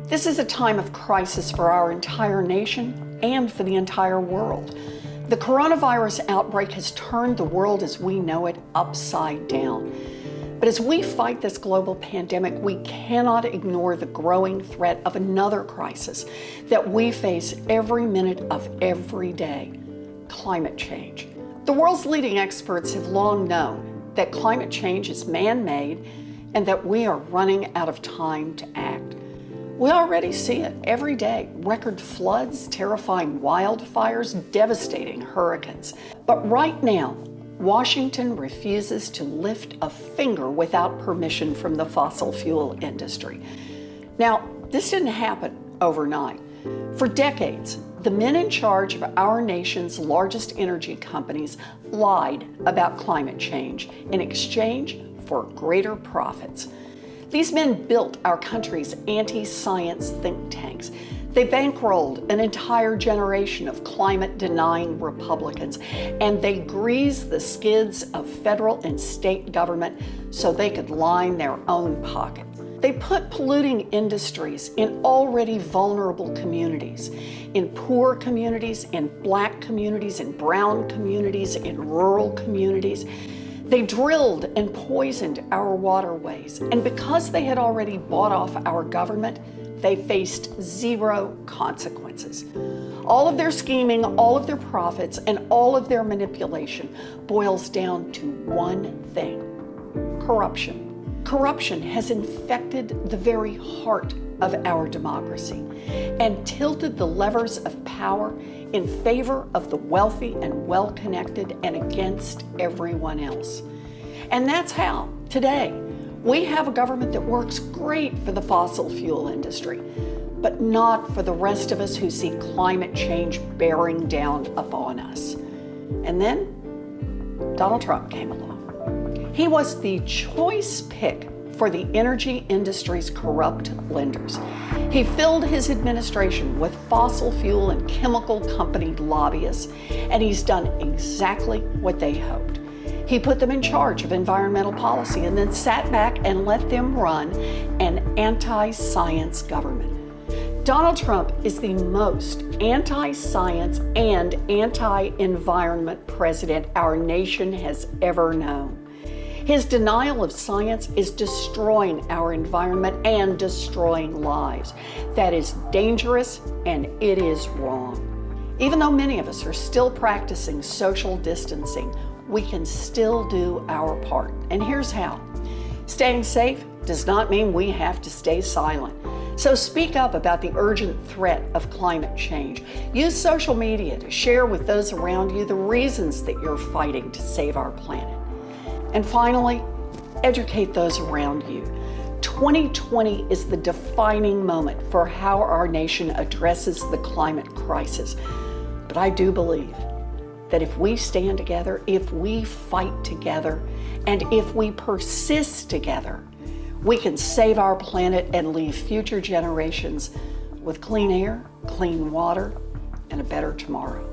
This is a time of crisis for our entire nation and for the entire world. The coronavirus outbreak has turned the world as we know it upside down. But as we fight this global pandemic, we cannot ignore the growing threat of another crisis that we face every minute of every day: climate change. The world's leading experts have long known that climate change is man-made and that we are running out of time to act. We already see it every day: record floods, terrifying wildfires, devastating hurricanes. But right now, Washington refuses to lift a finger without permission from the fossil fuel industry. Now, this didn't happen overnight. For decades, the men in charge of our nation's largest energy companies lied about climate change in exchange for greater profits. These men built our country's anti-science think tanks. They bankrolled an entire generation of climate-denying Republicans, and they greased the skids of federal and state government so they could line their own pocket. They put polluting industries in already vulnerable communities, in poor communities, in Black communities, in brown communities, in rural communities. They drilled and poisoned our waterways, and because they had already bought off our government, they faced zero consequences. All of their scheming, all of their profits, and all of their manipulation boils down to one thing: corruption. Corruption has infected the very heart of our democracy and tilted the levers of power in favor of the wealthy and well-connected and against everyone else. And that's how, today, we have a government that works great for the fossil fuel industry, but not for the rest of us who see climate change bearing down upon us. And then Donald Trump came along. He was the choice pick for the energy industry's corrupt lenders. He filled his administration with fossil fuel and chemical company lobbyists, and he's done exactly what they hoped. He put them in charge of environmental policy and then sat back and let them run an anti-science government. Donald Trump is the most anti-science and anti-environment president our nation has ever known. His denial of science is destroying our environment and destroying lives. That is dangerous, and it is wrong. Even though many of us are still practicing social distancing, we can still do our part. And here's how. Staying safe does not mean we have to stay silent. So speak up about the urgent threat of climate change. Use social media to share with those around you the reasons that you're fighting to save our planet. And finally, educate those around you. 2020 is the defining moment for how our nation addresses the climate crisis. But I do believe that if we stand together, if we fight together, and if we persist together, we can save our planet and leave future generations with clean air, clean water, and a better tomorrow.